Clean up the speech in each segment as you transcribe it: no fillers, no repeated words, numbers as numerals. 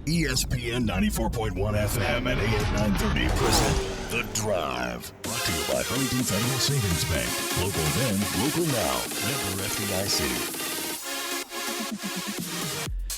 ESPN 94.1 FM and AM 930 present The Drive. Brought to you by Huntington Federal Savings Bank. Local then, local now. Member FDIC.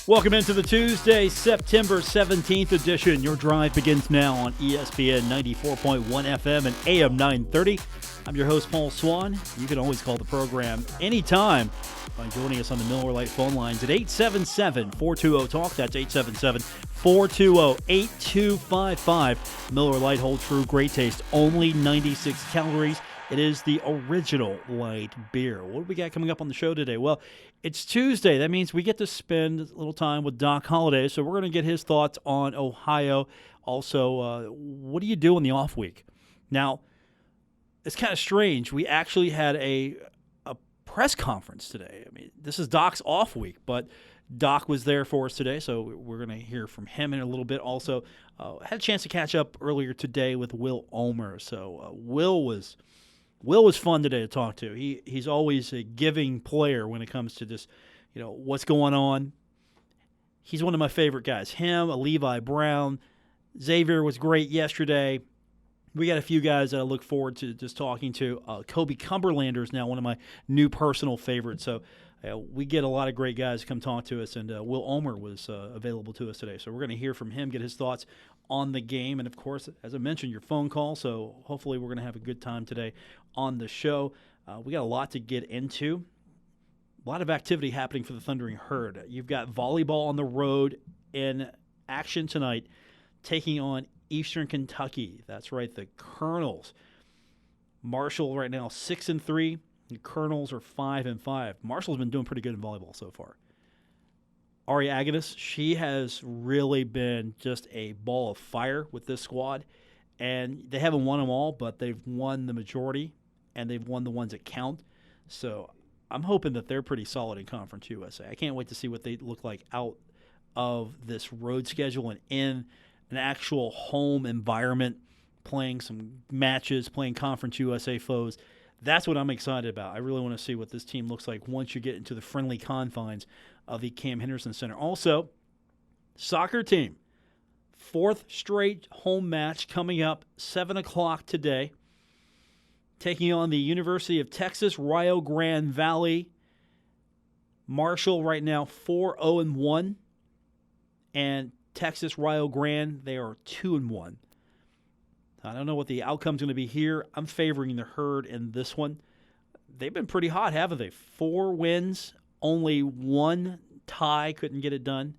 Welcome into the Tuesday, September 17th edition. Your drive begins now on ESPN 94.1 FM and AM 930. I'm your host, Paul Swann. You can always call the program anytime by joining us on the Miller Lite phone lines at 877-420-TALK. That's 877-420-8255. Miller Lite holds true great taste, only 96 calories. It is the original light beer. What do we got coming up on the show today? Well, it's Tuesday. That means we get to spend a little time with Doc Holliday, so we're going to get his thoughts on Ohio. Also, what do you do in the off week? Now, it's kind of strange. We actually had a press conference today. I mean, this is Doc's off week, but Doc was there for us today, so we're going to hear from him in a little bit. Also, had a chance to catch up earlier today with Will Ulmer. So Will was fun today to talk to. He's always a giving player when it comes to just, what's going on. He's one of my favorite guys. Him, Levi Brown, Xavier was great yesterday. We got a few guys that I look forward to just talking to. Kobe Cumberlander is now one of my new personal favorites. So we get a lot of great guys to come talk to us, and Will Ulmer was available to us today. So we're going to hear from him, get his thoughts on the game, and, of course, as I mentioned, your phone call. So hopefully we're going to have a good time today on the show. We got a lot to get into. A lot of activity happening for the Thundering Herd. You've got volleyball on the road in action tonight, taking on Eastern Kentucky. That's right, the Colonels. Marshall right now 6-3. The Colonels are 5-5. Marshall's been doing pretty good in volleyball so far. Ari Agnes, she has really been just a ball of fire with this squad. And they haven't won them all, but they've won the majority, and they've won the ones that count. So I'm hoping that they're pretty solid in Conference USA. I can't wait to see what they look like out of this road schedule and in an actual home environment, playing some matches, playing Conference USA foes. That's what I'm excited about. I really want to see what this team looks like once you get into the friendly confines of the Cam Henderson Center. Also, soccer team, fourth straight home match coming up, 7 o'clock today, taking on the University of Texas, Rio Grande Valley. Marshall right now 4-0-1, and Texas, Rio Grande, they are 2-1. I don't know what the outcome's going to be here. I'm favoring the Herd in this one. They've been pretty hot, haven't they? 4 wins, only 1 tie, couldn't get it done.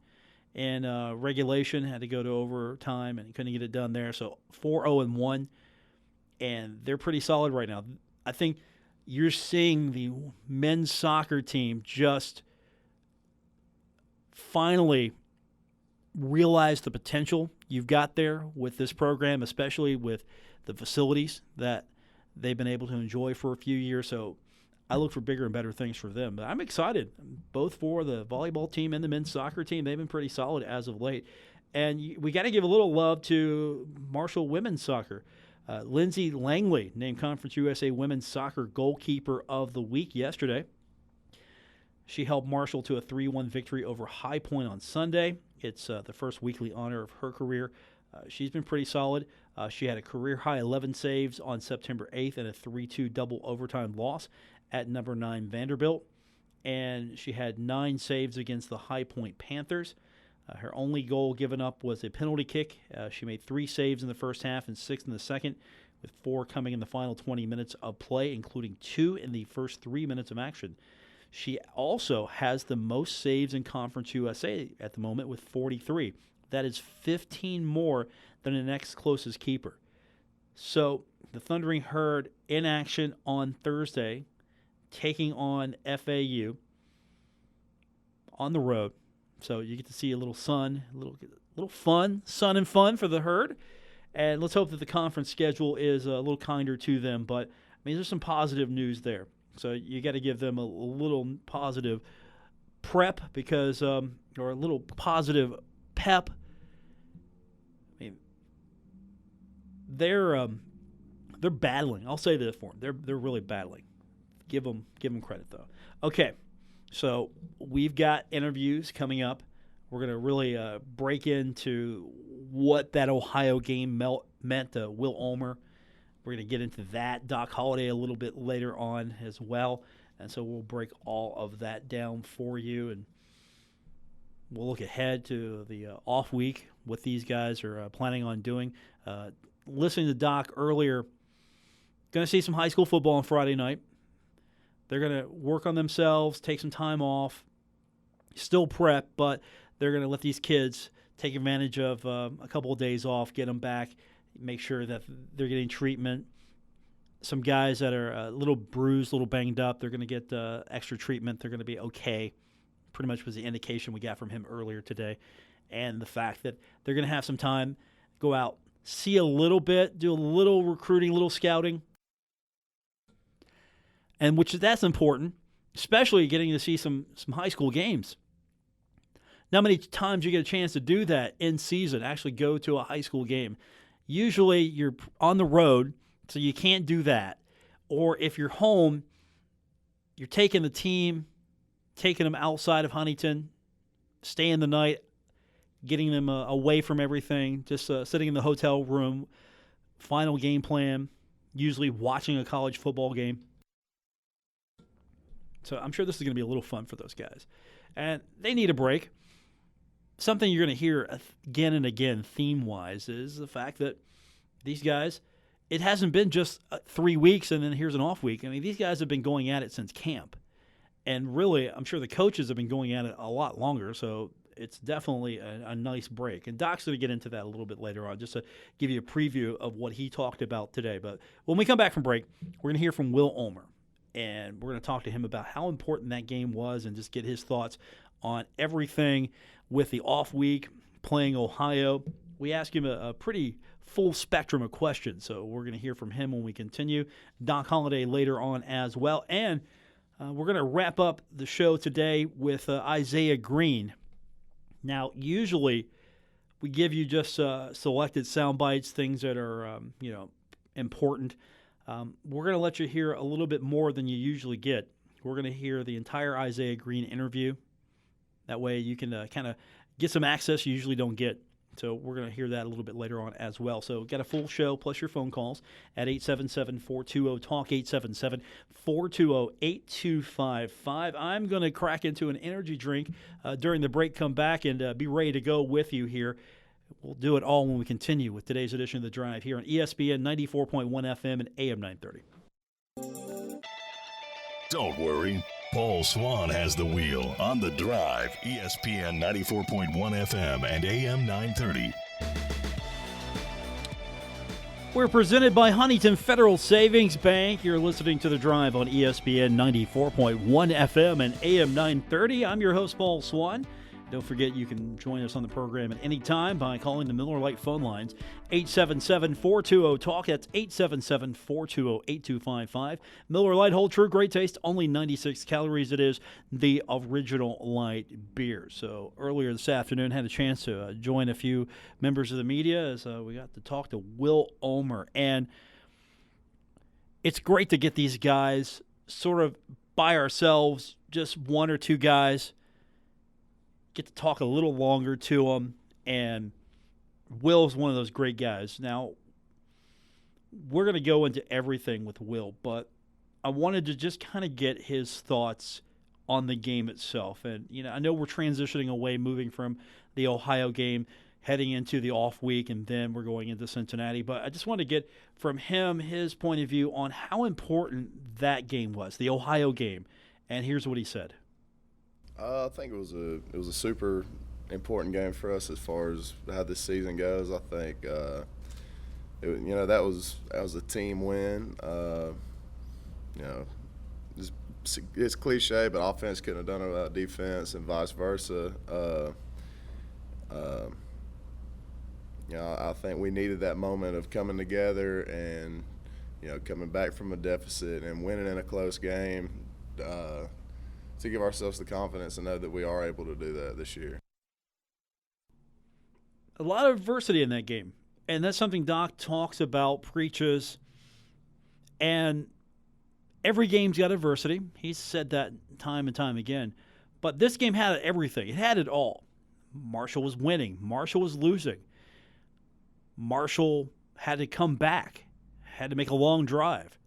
And regulation had to go to overtime and couldn't get it done there. So 4-0-1, and they're pretty solid right now. I think you're seeing the men's soccer team just finally realize the potential you've got there with this program, especially with the facilities that they've been able to enjoy for a few years. So I look for bigger and better things for them. But I'm excited, both for the volleyball team and the men's soccer team. They've been pretty solid as of late. And we got to give a little love to Marshall women's soccer. Lindsay Langley named Conference USA Women's Soccer Goalkeeper of the Week yesterday. She helped Marshall to a 3-1 victory over High Point on Sunday. It's the first weekly honor of her career. She's been pretty solid. She had a career-high 11 saves on September 8th and a 3-2 double overtime loss at number 9 Vanderbilt. And she had 9 saves against the High Point Panthers. Her only goal given up was a penalty kick. She made 3 saves in the first half and 6 in the second, with 4 coming in the final 20 minutes of play, including 2 in the first 3 minutes of action. She also has the most saves in Conference USA at the moment with 43. That is 15 more than the next closest keeper. So the Thundering Herd in action on Thursday, taking on FAU on the road. So you get to see a little sun, a little fun, sun and fun for the Herd. And let's hope that the conference schedule is a little kinder to them. But, there's some positive news there. So you got to give them a little positive prep because, or a little positive pep. They're battling. I'll say this for them: they're really battling. Give them credit though. Okay, so we've got interviews coming up We're going to really break into what that Ohio game meant to Will Ulmer. We're going to get into that. Doc Holliday a little bit later on as well. And so we'll break all of that down for you. And we'll look ahead to the off week, what these guys are planning on doing. Listening to Doc earlier, going to see some high school football on Friday night. They're going to work on themselves, take some time off, still prep, but they're going to let these kids take advantage of a couple of days off, get them back, make sure that they're getting treatment. Some guys that are a little bruised, a little banged up, they're going to get extra treatment. They're going to be okay. Pretty much was the indication we got from him earlier today. And the fact that they're going to have some time, go out, see a little bit, do a little recruiting, a little scouting. And that's important, especially getting to see some high school games. Not many times you get a chance to do that in season, actually go to a high school game. Usually you're on the road, so you can't do that. Or if you're home, you're taking the team, taking them outside of Huntington, staying the night, getting them away from everything, just sitting in the hotel room, final game plan, usually watching a college football game. So I'm sure this is going to be a little fun for those guys. And they need a break. Something you're going to hear again and again theme-wise is the fact that these guys, it hasn't been just 3 weeks and then here's an off week. I mean, these guys have been going at it since camp. And really, I'm sure the coaches have been going at it a lot longer, so it's definitely a nice break. And Doc's going to get into that a little bit later on, just to give you a preview of what he talked about today. But when we come back from break, we're going to hear from Will Ulmer. And we're going to talk to him about how important that game was and just get his thoughts on everything with the off week, playing Ohio. We ask him a pretty full spectrum of questions, so we're going to hear from him when we continue. Doc Holliday later on as well. And we're going to wrap up the show today with Isaiah Green. Now, usually we give you just selected sound bites, things that are important. We're going to let you hear a little bit more than you usually get. We're going to hear the entire Isaiah Green interview. That way you can kind of get some access you usually don't get. So we're going to hear that a little bit later on as well. So got a full show plus your phone calls at 877-420-TALK, 877-420-8255. I'm going to crack into an energy drink during the break, come back, and be ready to go with you here. We'll do it all when we continue with today's edition of The Drive here on ESPN 94.1 FM and AM 930. Don't worry. Paul Swann has the wheel on The Drive, ESPN 94.1 FM and AM 930. We're presented by Huntington Federal Savings Bank. You're listening to The Drive on ESPN 94.1 FM and AM 930. I'm your host, Paul Swann. Don't forget you can join us on the program at any time by calling the Miller Lite phone lines, 877-420-TALK. That's 877-420-8255. Miller Lite, hold true, great taste, only 96 calories. It is the original light beer. So earlier this afternoon, had a chance to join a few members of the media as we got to talk to Will Ulmer. And it's great to get these guys sort of by ourselves, just one or two guys, get to talk a little longer to him, and Will's one of those great guys. Now, we're going to go into everything with Will, but I wanted to just kind of get his thoughts on the game itself. And, I know we're transitioning away, moving from the Ohio game, heading into the off week, and then we're going into Cincinnati. But I just wanted to get from him his point of view on how important that game was, the Ohio game. And here's what he said. I think it was a super important game for us as far as how this season goes. I think that was a team win. It's cliche, but offense couldn't have done it without defense, and vice versa. I think we needed that moment of coming together and coming back from a deficit and winning in a close game. To give ourselves the confidence to know that we are able to do that this year. A lot of adversity in that game, and that's something Doc talks about, preaches, and every game's got adversity. He's said that time and time again. But this game had everything. It had it all. Marshall was winning. Marshall was losing. Marshall had to come back, had to make a long drive.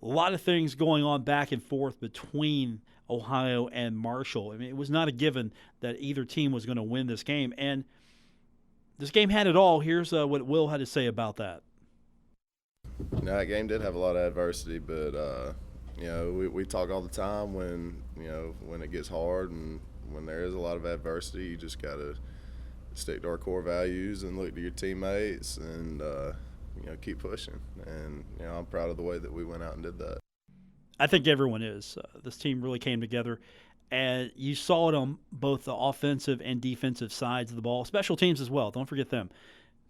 A lot of things going on back and forth between Ohio and Marshall. I mean, it was not a given that either team was going to win this game. And this game had it all. Here's what Will had to say about that. Now, that game did have a lot of adversity, but we talk all the time when it gets hard and when there is a lot of adversity, you just got to stick to our core values and look to your teammates and keep pushing. And I'm proud of the way that we went out and did that. I think everyone is. This team really came together, and you saw it on both the offensive and defensive sides of the ball, special teams as well. Don't forget them.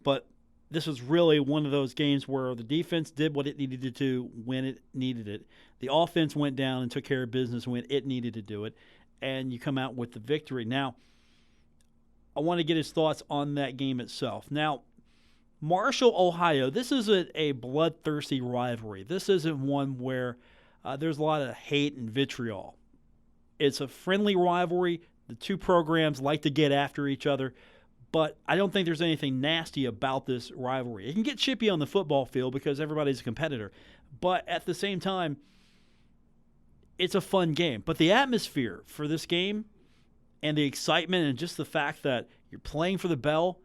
But this was really one of those games where the defense did what it needed to do when it needed it. The offense went down and took care of business when it needed to do it, and you come out with the victory. Now, I want to get his thoughts on that game itself. Now, Marshall, Ohio, this isn't a bloodthirsty rivalry. This isn't one where there's a lot of hate and vitriol. It's a friendly rivalry. The two programs like to get after each other, but I don't think there's anything nasty about this rivalry. It can get chippy on the football field because everybody's a competitor, but at the same time, it's a fun game. But the atmosphere for this game and the excitement and just the fact that you're playing for the bell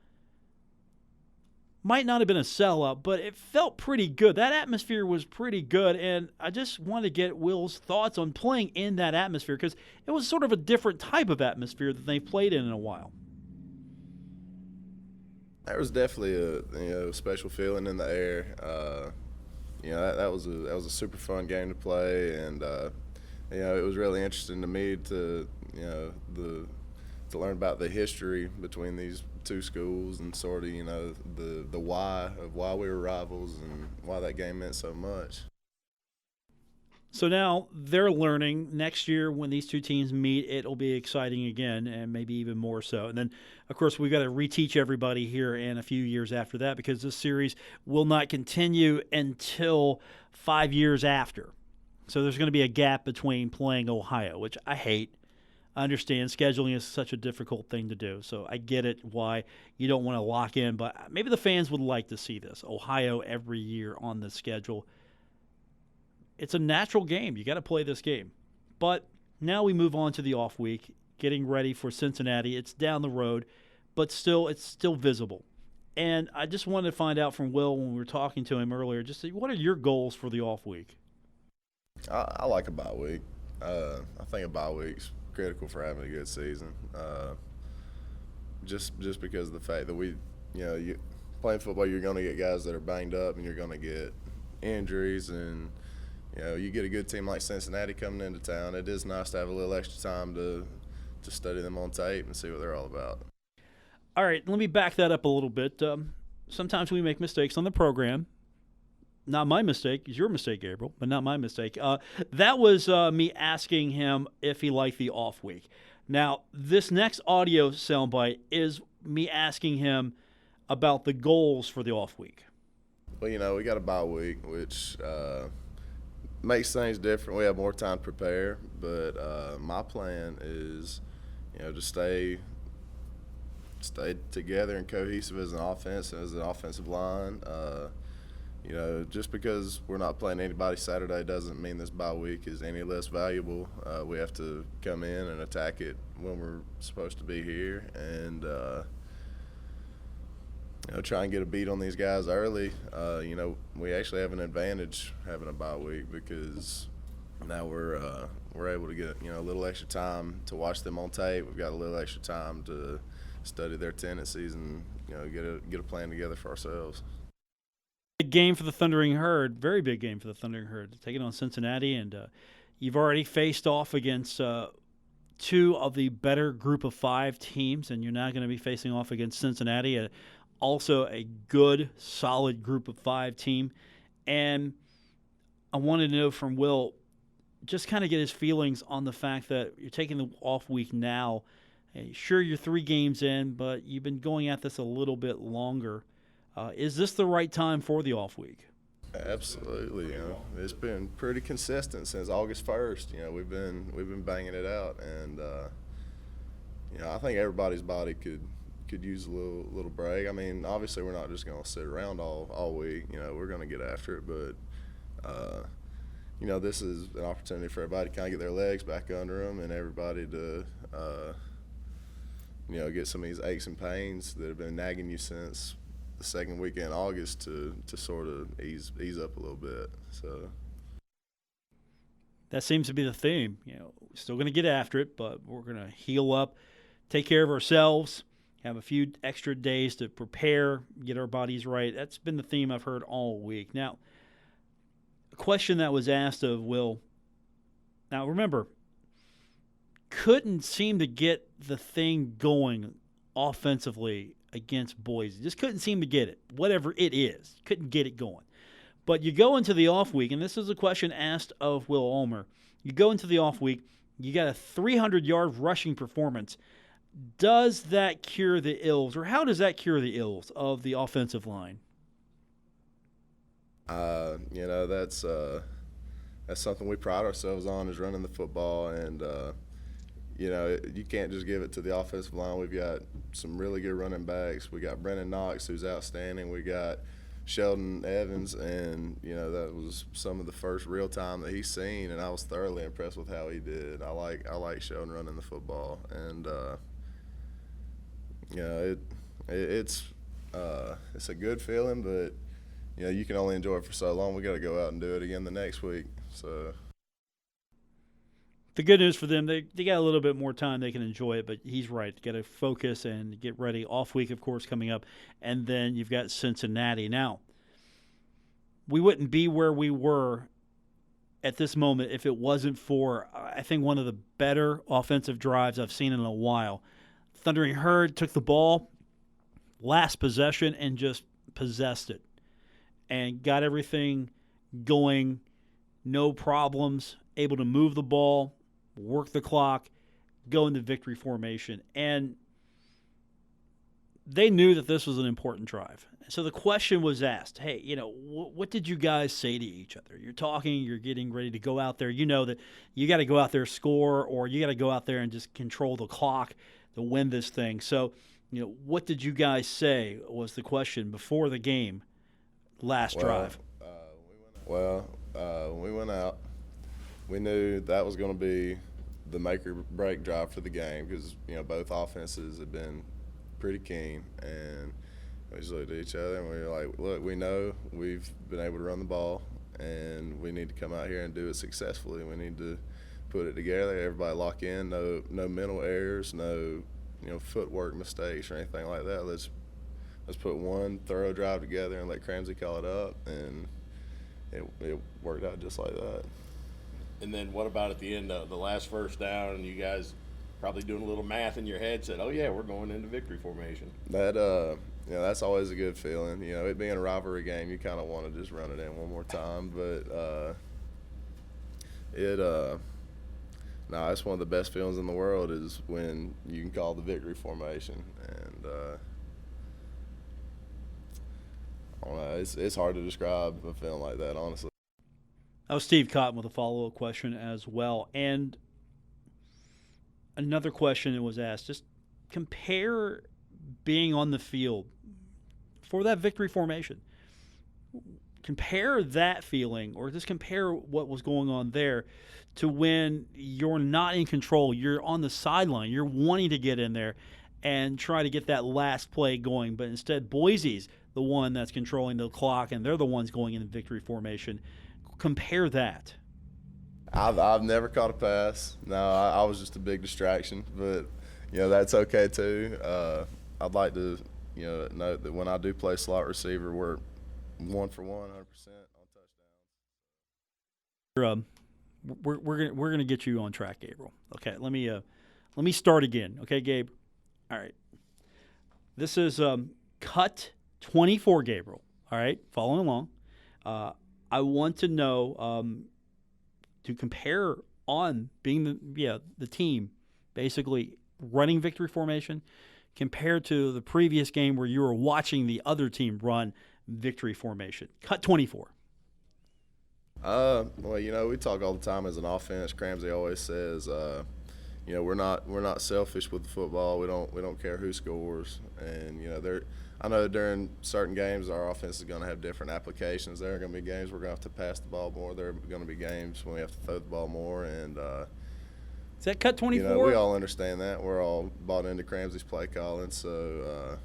might not have been a sellout, but it felt pretty good. That atmosphere was pretty good, and I just want to get Will's thoughts on playing in that atmosphere because it was sort of a different type of atmosphere that they've played in a while. There was definitely a special feeling in the air. That was a super fun game to play, and it was really interesting to me to learn about the history between these two schools and sort of the why of why we were rivals and why that game meant so much. So now they're learning. Next year when these two teams meet, it'll be exciting again and maybe even more so. And then, of course, we've got to reteach everybody here in a few years after that because this series will not continue until 5 years after. So there's going to be a gap between playing Ohio, which I hate. I understand scheduling is such a difficult thing to do, so I get it why you don't want to lock in, but maybe the fans would like to see this. Ohio every year on the schedule. It's a natural game. You got to play this game. But now we move on to the off week, getting ready for Cincinnati. It's down the road, but still, it's still visible. And I just wanted to find out from Will when we were talking to him earlier, just what are your goals for the off week? I like a bye week. I think a bye week's critical for having a good season. Just because of the fact that you playing football, you're going to get guys that are banged up and you're going to get injuries, and you get a good team like Cincinnati coming into town. It is nice to have a little extra time to study them on tape and see what they're all about. All right, let me back that up a little bit. Sometimes we make mistakes on the program. Not my mistake. It's your mistake, Gabriel, but not my mistake. That was me asking him if he liked the off week. Now, this next audio soundbite is me asking him about the goals for the off week. Well, we got a bye week, which makes things different. We have more time to prepare, but my plan is, to stay together and cohesive as an offense and as an offensive line. Just because we're not playing anybody Saturday doesn't mean this bye week is any less valuable. We have to come in and attack it when we're supposed to be here and, try and get a beat on these guys early. We actually have an advantage having a bye week because now we're able to get, a little extra time to watch them on tape. We've got a little extra time to study their tendencies and, get a plan together for ourselves. Big game for the Thundering Herd, very big game for the Thundering Herd, taking on Cincinnati, and you've already faced off against two of the better group of five teams, and you're now going to be facing off against Cincinnati, also a good, solid group of five team. And I wanted to know from Will, just kind of get his feelings on the fact that you're taking the off week now. Hey, sure, you're 3 games in, but you've been going at this a little bit longer. Is this the right time for the off week? Absolutely. It's been pretty consistent since August 1st. We've been banging it out, and I think everybody's body could use a little break. I mean, obviously we're not just going to sit around all week. We're going to get after it, but this is an opportunity for everybody to kind of get their legs back under them and everybody to get some of these aches and pains that have been nagging you since the second weekend in August to sort of ease up a little bit. So that seems to be the theme. Still going to get after it, but we're going to heal up, take care of ourselves, have a few extra days to prepare, get our bodies right. That's been the theme I've heard all week. Now, a question that was asked of Will. Now, remember, couldn't seem to get the thing going offensively against Boise. Just couldn't seem to get it, whatever it is. Couldn't get it going. But you go into the off week, and this is a question asked of Will Ulmer. You go into the off week, you got a 300-yard rushing performance. Does that cure the ills, or how does that cure the ills of the offensive line? That's something we pride ourselves on, is running the football, and you can't just give it to the offensive line. We've got some really good running backs. We got Brennan Knox, who's outstanding. We got Sheldon Evans, and that was some of the first real time that he's seen, and I was thoroughly impressed with how he did. I like Sheldon running the football, and it's a good feeling, but you can only enjoy it for so long. We got to go out and do it again the next week. So the good news for them, they got a little bit more time they can enjoy it, but he's right. Got to focus and get ready. Off week, of course, coming up, and then you've got Cincinnati. Now, we wouldn't be where we were at this moment if it wasn't for, I think, one of the better offensive drives I've seen in a while. Thundering Herd took the ball last possession and just possessed it and got everything going, no problems, able to move the ball, work the clock, go into victory formation. And they knew that this was an important drive. So the question was asked, hey, what did you guys say to each other? You're talking, you're getting ready to go out there. You know that you got to go out there, score, or you got to go out there and just control the clock to win this thing. So, what did you guys say was the question before the game last drive? When we went out, we knew that was going to be the make or break drive for the game because, both offenses have been pretty keen. And we just looked at each other and we were like, look, we know we've been able to run the ball and we need to come out here and do it successfully. We need to put it together, everybody lock in, no mental errors, no footwork mistakes or anything like that. Let's put one thorough drive together and let Cramsey call it up, and it worked out just like that. And then what about at the end of the last first down, and you guys probably doing a little math in your head said, oh yeah, we're going into victory formation? That's always a good feeling. It being a rivalry game, you kind of want to just run it in one more time, but it's one of the best feelings in the world is when you can call the victory formation. And I don't know, it's hard to describe a feeling like that, honestly. That was Steve Cotton with a follow-up question as well. And another question that was asked, just compare being on the field for that victory formation. Compare that feeling, or just compare what was going on there to when you're not in control, you're on the sideline, you're wanting to get in there and try to get that last play going, but instead Boise's the one that's controlling the clock and they're the ones going in victory formation. Compare that. I've never caught a pass. No, I was just a big distraction, but that's okay too. I'd like to note that when I do play slot receiver, we're 1 for 1, 100% on touchdowns. We're gonna get you on track, Gabriel. Okay, let me start again. Okay, Gabe. All right. This is cut 24, Gabriel. All right, following along. I want to know to compare on being the team basically running victory formation compared to the previous game where you were watching the other team run victory formation. Cut 24. We talk all the time as an offense. Cramsey always says, we're not selfish with the football. We don't care who scores, and I know during certain games our offense is going to have different applications. There are going to be games we're going to have to pass the ball more. There are going to be games when we have to throw the ball more, and is that cut 24? We all understand that. We're all bought into Cramsey's play calling, so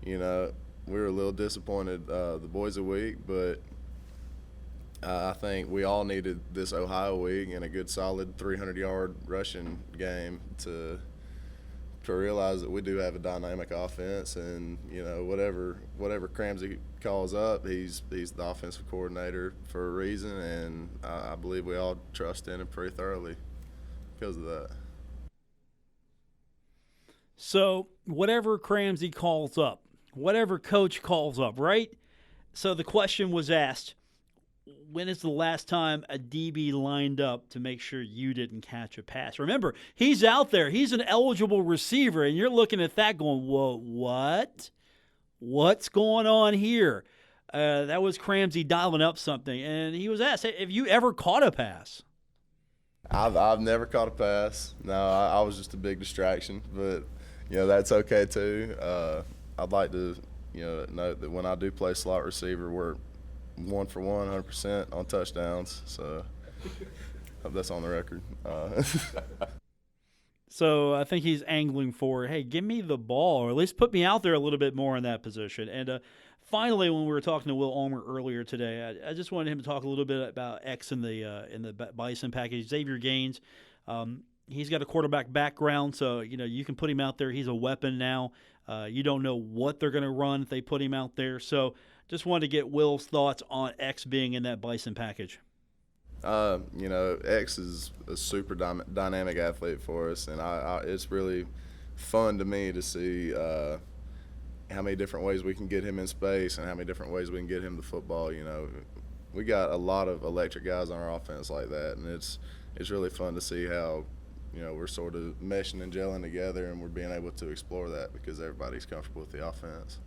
we were a little disappointed the boys a week, but I think we all needed this Ohio week and a good solid 300-yard rushing game to realize that we do have a dynamic offense, and whatever Cramsey calls up, he's the offensive coordinator for a reason, and I believe we all trust in him pretty thoroughly because of that. So whatever Cramsey calls up, whatever coach calls up, right? So the question was asked, when is the last time a DB lined up to make sure you didn't catch a pass? Remember, he's out there. He's an eligible receiver, and you're looking at that going, whoa, what? What's going on here? That was Cramsey dialing up something, and he was asked, hey, have you ever caught a pass? I've never caught a pass. No, I was just a big distraction, but that's okay too. I'd like to note that when I do play slot receiver, we're 1 for 1, 100% on touchdowns. So hope that's on the record. So I think he's angling for, hey, give me the ball, or at least put me out there a little bit more in that position. And finally, when we were talking to Will Ulmer earlier today, I just wanted him to talk a little bit about X in the Bison package. Xavier Gaines, he's got a quarterback background, so you can put him out there. He's a weapon now. You don't know what they're going to run if they put him out there. So just wanted to get Will's thoughts on X being in that Bison package. X is a super dynamic athlete for us, and it's really fun to me to see how many different ways we can get him in space and how many different ways we can get him the football. We got a lot of electric guys on our offense like that, and it's really fun to see how we're sort of meshing and gelling together, and we're being able to explore that because everybody's comfortable with the offense.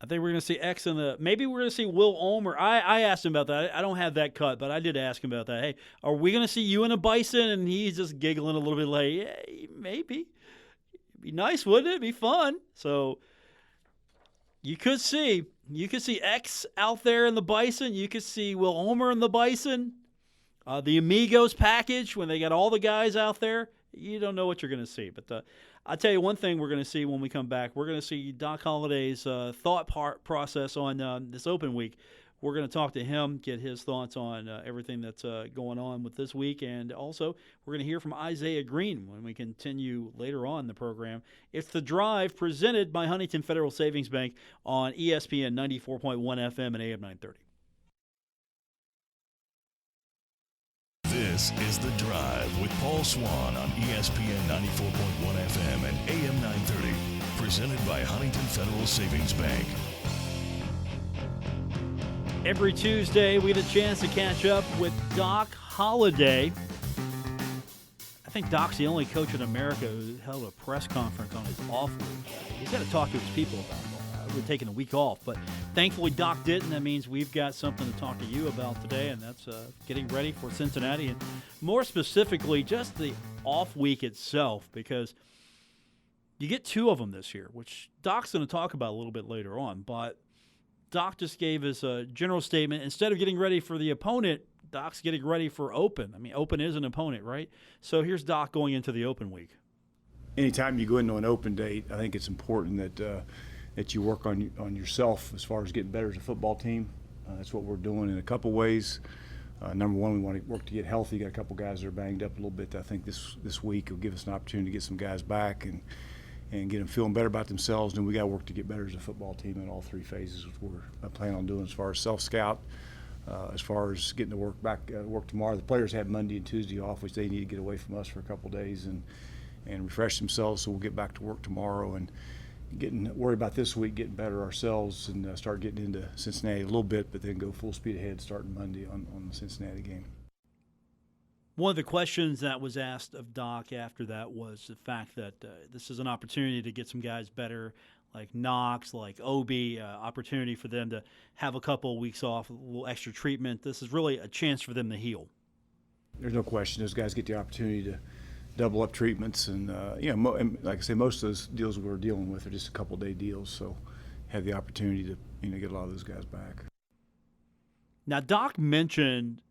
I think we're going to see X maybe we're going to see Will Ulmer. I asked him about that. I don't have that cut, but I did ask him about that. Hey, are we going to see you in a Bison? And he's just giggling a little bit like, yeah, maybe. It'd be nice, wouldn't it? It'd be fun. So you could see X out there in the Bison. You could see Will Ulmer in the Bison. The Amigos package, when they got all the guys out there, you don't know what you're going to see. But I'll tell you one thing we're going to see when we come back. We're going to see Doc Holliday's thought process on this open week. We're going to talk to him, get his thoughts on everything that's going on with this week. And also, we're going to hear from Isaiah Green when we continue later on in the program. It's The Drive, presented by Huntington Federal Savings Bank on ESPN 94.1 FM and AM 930. This is The Drive with Paul Swann on ESPN 94.1 FM and AM 930. Presented by Huntington Federal Savings Bank. Every Tuesday, we get a chance to catch up with Doc Holliday. I think Doc's the only coach in America who held a press conference on his off week. He's got to talk to his people about it. We're taking a week off, but thankfully Doc didn't. That means we've got something to talk to you about today, and that's getting ready for Cincinnati, and more specifically just the off week itself, because you get 2 of them this year, which Doc's going to talk about a little bit later on. But Doc just gave his general statement. Instead of getting ready for the opponent, Doc's getting ready for Open. I mean, Open is an opponent, right? So here's Doc going into the Open week. Anytime you go into an open date, I think it's important that you work on yourself as far as getting better as a football team. That's what we're doing in a couple ways. Number one, we want to work to get healthy. Got a couple guys that are banged up a little bit. I think this week will give us an opportunity to get some guys back and get them feeling better about themselves. And we got to work to get better as a football team in all 3 phases, which we're planning on doing as far as self-scout, as far as getting to work tomorrow. The players have Monday and Tuesday off, which they need to get away from us for a couple of days and refresh themselves. So we'll get back to work tomorrow and worry about this week, getting better ourselves, and start getting into Cincinnati a little bit, but then go full speed ahead starting Monday on the Cincinnati game. One of the questions that was asked of Doc after that was the fact that this is an opportunity to get some guys better, like Knox, like Obi, opportunity for them to have a couple of weeks off, a little extra treatment. This is really a chance for them to heal. There's no question. Those guys get the opportunity double up treatments, and and like I say, most of those deals we're dealing with are just a couple day deals. So have the opportunity to get a lot of those guys back. Now, Doc mentioned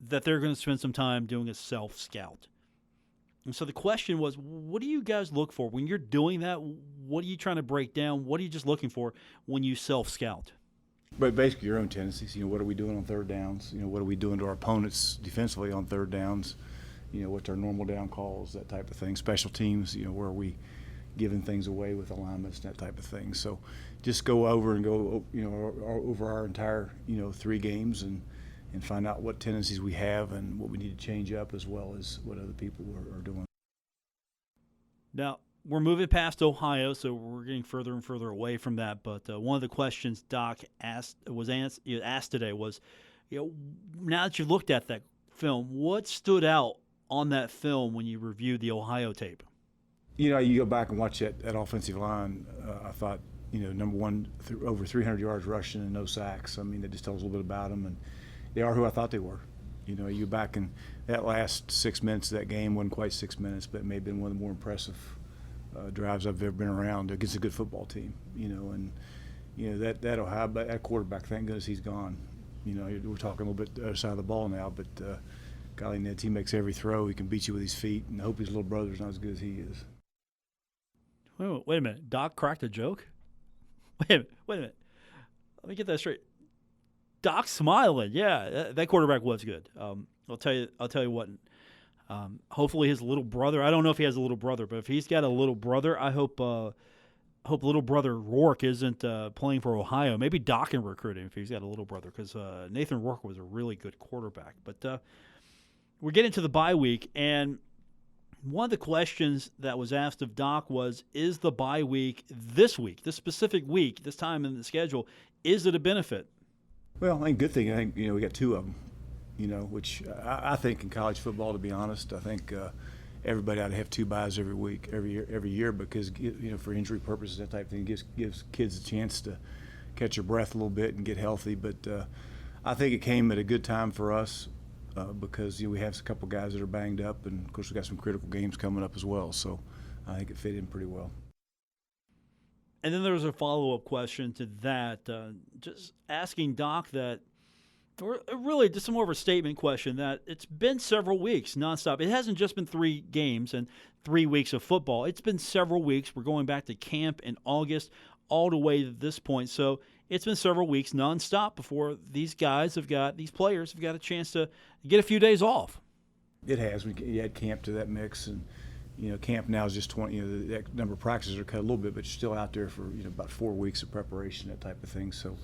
that they're going to spend some time doing a self-scout. And so the question was, what do you guys look for when you're doing that? What are you trying to break down? What are you just looking for when you self-scout? But basically your own tendencies. What are we doing on third downs? What are we doing to our opponents defensively on third downs? What's our normal down calls, that type of thing. Special teams, where are we giving things away with alignments, that type of thing. So just go over over our entire, 3 games and find out what tendencies we have and what we need to change up, as well as what other people are doing. Now, we're moving past Ohio, so we're getting further and further away from that. But one of the questions Doc asked today was, now that you've looked at that film, what stood out on that film when you reviewed the Ohio tape? You go back and watch that offensive line. I thought, number one, over 300 yards rushing and no sacks. I mean, that just tells a little bit about them, and they are who I thought they were. You back in that last 6 minutes of that game, wasn't quite 6 minutes, but it may have been one of the more impressive drives I've ever been around against a good football team. That Ohio, that quarterback, thank goodness he's gone. We're talking a little bit the other side of the ball now, but golly, Ned, he makes every throw. He can beat you with his feet, and I hope his little brother's not as good as he is. Wait a minute. Doc cracked a joke? Wait a minute. Let me get that straight. Doc's smiling. Yeah, that quarterback was good. I'll tell you what. Hopefully his little brother. I don't know if he has a little brother, but if he's got a little brother, I hope little brother Rourke isn't playing for Ohio. Maybe Doc can recruit him if he's got a little brother, because Nathan Rourke was a really good quarterback. But we're getting to the bye week, and one of the questions that was asked of Doc was, is the bye week, this specific week, this time in the schedule, is it a benefit? Well, I think good thing. I think we got 2 of them. Which I think in college football, to be honest, I think everybody ought to have 2 byes every week, every year, because for injury purposes, that type of thing gives kids a chance to catch their breath a little bit and get healthy. But I think it came at a good time for us because we have a couple guys that are banged up, and of course we got some critical games coming up as well. So I think it fit in pretty well. And then there was a follow-up question to that, just asking Doc that, or really just more of a statement question, that it's been several weeks nonstop. It hasn't just been 3 games and 3 weeks of football. It's been several weeks. We're going back to camp in August all the way to this point. So it's been several weeks nonstop before these players have got a chance to get a few days off. It has. We add camp to that mix, and camp now is just 20. That number of practices are cut a little bit, but you're still out there for about 4 weeks of preparation, that type of thing. So,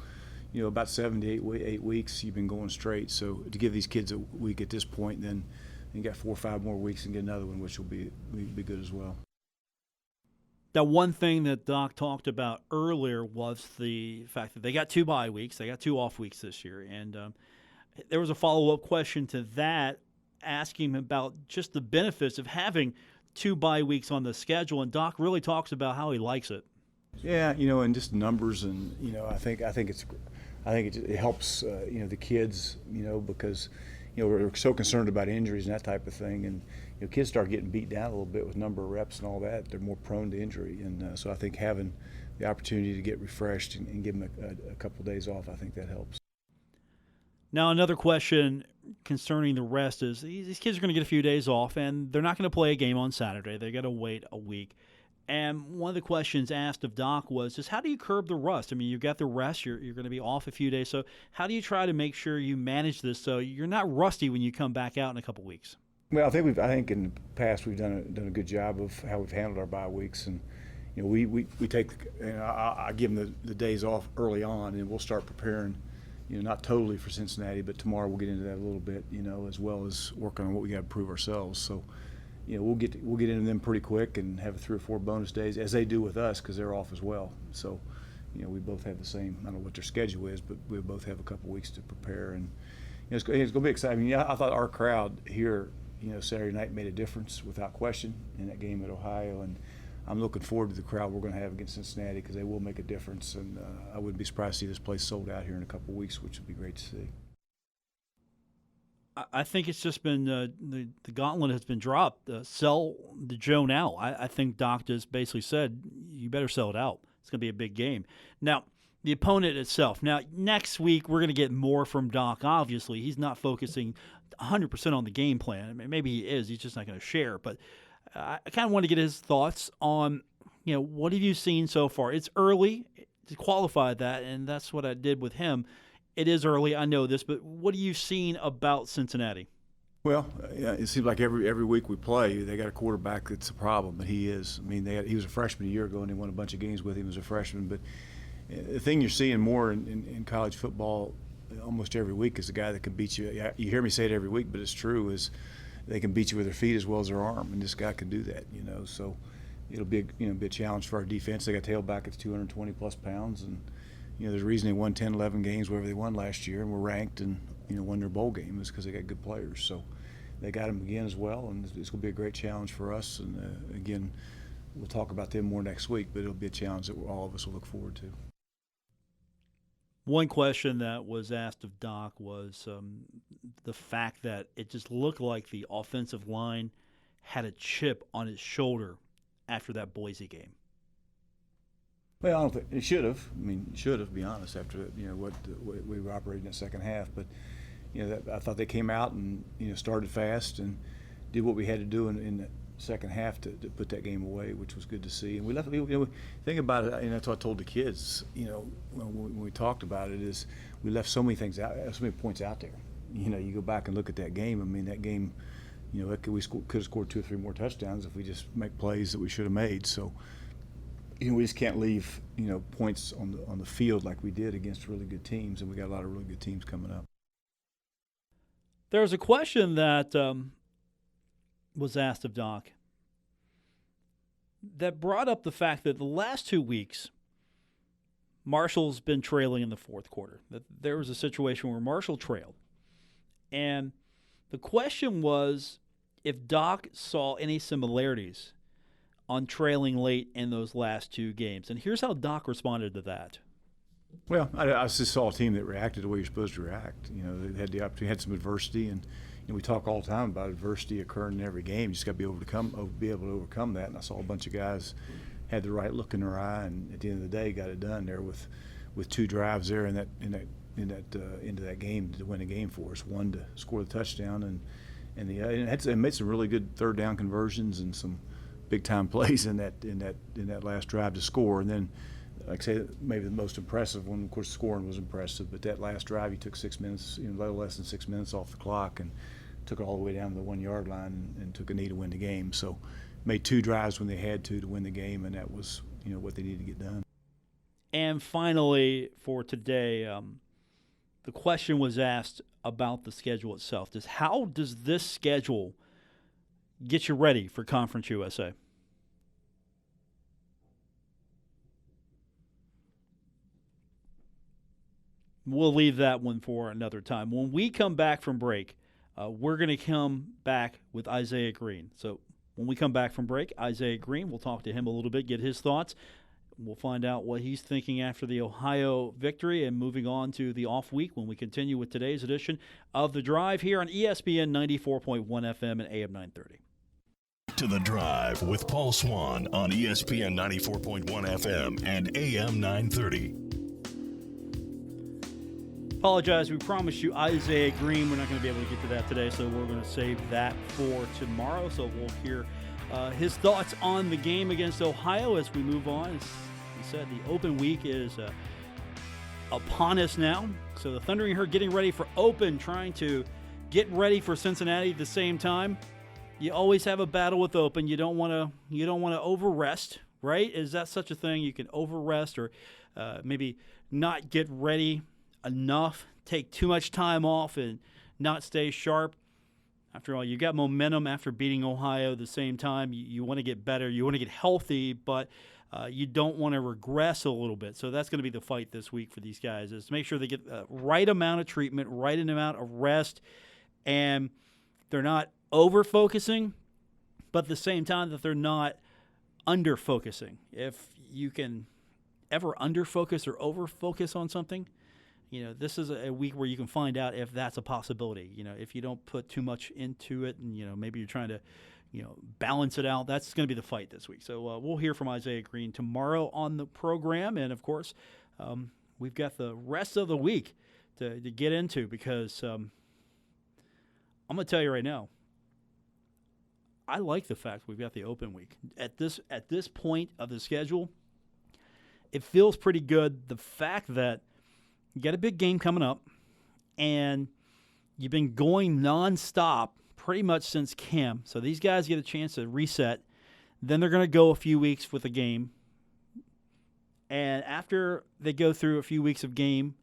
about 7 to 8 weeks you've been going straight. So to give these kids a week at this point, then you got 4 or 5 more weeks and get another one, which will be good as well. Now, one thing that Doc talked about earlier was the fact that they got 2 bye weeks, they got 2 off weeks this year, and there was a follow-up question to that, asking him about just the benefits of having 2 bye weeks on the schedule, and Doc really talks about how he likes it. Yeah, and just numbers, and I think it helps the kids, because we're so concerned about injuries and that type of thing, and kids start getting beat down a little bit with number of reps and all that. They're more prone to injury, and so I think having the opportunity to get refreshed and give them a couple of days off, I think that helps. Now, another question concerning the rest is these kids are going to get a few days off, and they're not going to play a game on Saturday. They got to wait a week. And one of the questions asked of Doc was just, how do you curb the rust? I mean, you've got the rest. You're going to be off a few days. So how do you try to make sure you manage this so you're not rusty when you come back out in a couple weeks? Well, I think in the past we've done a good job of how we've handled our bye weeks, and we take I give them the days off early on, and we'll start preparing. Not totally for Cincinnati, but tomorrow we'll get into that a little bit. As well as working on what we got to prove ourselves. So, we'll get into them pretty quick and have 3 or 4 bonus days, as they do with us, because they're off as well. So, we both have the same. I don't know what their schedule is, but we both have a couple weeks to prepare, and it's going to be exciting. I thought our crowd here, Saturday night made a difference without question in that game at Ohio, and I'm looking forward to the crowd we're going to have against Cincinnati, because they will make a difference, and I wouldn't be surprised to see this place sold out here in a couple of weeks, which would be great to see. I think it's just been the gauntlet has been dropped. Sell the Joe now. I think Doc just basically said, you better sell it out. It's going to be a big game. Now, the opponent itself. Now, next week, we're going to get more from Doc, obviously. He's not focusing 100% on the game plan. I mean, maybe he is. He's just not going to share. But I kind of want to get his thoughts on, what have you seen so far? It's early to qualify that, and that's what I did with him. It is early, I know this, but what have you seen about Cincinnati? Well, it seems like every week we play, they got a quarterback that's a problem, but he is. I mean, he was a freshman a year ago, and they won a bunch of games with him as a freshman. But the thing you're seeing more in college football almost every week is a guy that can beat you. You hear me say it every week, but it's true, is they can beat you with their feet as well as their arm, and this guy can do that, So it'll be a challenge for our defense. They got a tailback that's 220-plus pounds, and there's a reason they won 10, 11 games, wherever they won last year, and were ranked and, won their bowl game, is because they got good players. So they got them again as well, and it's going to be a great challenge for us. And, again, we'll talk about them more next week, but it'll be a challenge that all of us will look forward to. One question that was asked of Doc was the fact that it just looked like the offensive line had a chip on its shoulder after that Boise game. Well, I don't think it should have. I mean, should have, to be honest, after what we were operating in the second half. But I thought they came out and started fast and did what we had to do in the second half to put that game away, which was good to see. And we left. Think about it, and that's what I told the kids. When we talked about it, is we left so many things out, so many points out there. You go back and look at that game. I mean, that game, we could have scored 2 or 3 more touchdowns if we just make plays that we should have made. So. We just can't leave, points on the field like we did against really good teams, and we got a lot of really good teams coming up. There's a question that was asked of Doc that brought up the fact that the last 2 weeks, Marshall's been trailing in the fourth quarter. That there was a situation where Marshall trailed, and the question was if Doc saw any similarities on trailing late in those last 2 games. And here's how Doc responded to that. Well, I just saw a team that reacted the way you're supposed to react. They had the opportunity, had some adversity, and we talk all the time about adversity occurring in every game. You just got to be able to overcome that. And I saw a bunch of guys had the right look in their eye, and at the end of the day, got it done there with 2 drives there into that game to win the game for us. One to score the touchdown, and it made some really good third down conversions and some big time plays in that last drive to score. And then, like I say, maybe the most impressive one, of course, scoring was impressive, but that last drive, he took 6 minutes, a little less than 6 minutes off the clock, and took it all the way down to the 1-yard line and took a knee to win the game. So made 2 drives when they had to win the game, and that was what they needed to get done. And finally, for today, the question was asked about the schedule itself. How does this schedule get you ready for Conference USA? We'll leave that one for another time. When we come back from break, we're going to come back with Isaiah Green. So when we come back from break, Isaiah Green, we'll talk to him a little bit, get his thoughts. We'll find out what he's thinking after the Ohio victory and moving on to the off week when we continue with today's edition of The Drive here on ESPN 94.1 FM and AM 930. To The Drive with Paul Swann on ESPN 94.1 FM and AM 930. Apologize, we promised you Isaiah Green. We're not going to be able to get to that today, so we're going to save that for tomorrow. So we'll hear his thoughts on the game against Ohio as we move on. As he said, the open week is upon us now. So the Thundering Herd getting ready for open, trying to get ready for Cincinnati at the same time. You always have a battle with open. You don't want to over-rest, right? Is that such a thing? You can over-rest or maybe not get ready enough, take too much time off and not stay sharp. After all, you got momentum after beating Ohio at the same time. You want to get better. You want to get healthy, but you don't want to regress a little bit. So that's going to be the fight this week for these guys, is to make sure they get the right amount of treatment, right amount of rest, and they're not over-focusing, but at the same time that they're not under-focusing. If you can ever under-focus or over-focus on something, this is a week where you can find out if that's a possibility. If you don't put too much into it, and maybe you're trying to, balance it out. That's going to be the fight this week. So we'll hear from Isaiah Green tomorrow on the program, and of course, we've got the rest of the week to get into because I'm going to tell you right now. I like the fact we've got the open week at this point of the schedule. It feels pretty good. The fact that you got a big game coming up, and you've been going nonstop pretty much since camp. So these guys get a chance to reset. Then they're going to go a few weeks with a game. And after they go through a few weeks of game,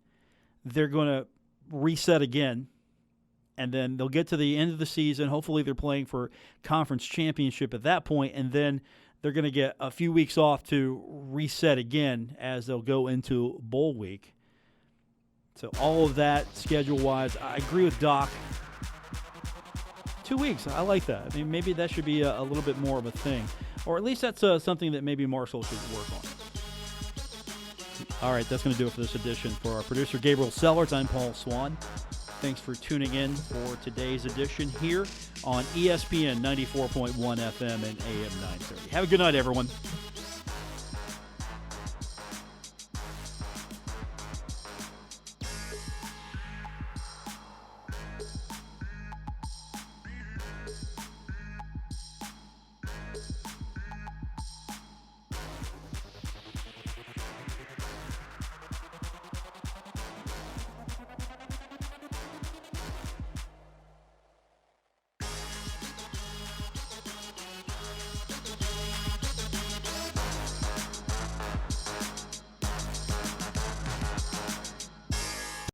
they're going to reset again. And then they'll get to the end of the season. Hopefully they're playing for conference championship at that point, and then they're going to get a few weeks off to reset again as they'll go into bowl week. So all of that schedule-wise, I agree with Doc. 2 weeks, I like that. I mean, maybe that should be a little bit more of a thing. Or at least that's something that maybe Marshall should work on. All right, that's going to do it for this edition. For our producer, Gabriel Sellers, I'm Paul Swann. Thanks for tuning in for today's edition here on ESPN 94.1 FM and AM 930. Have a good night, everyone.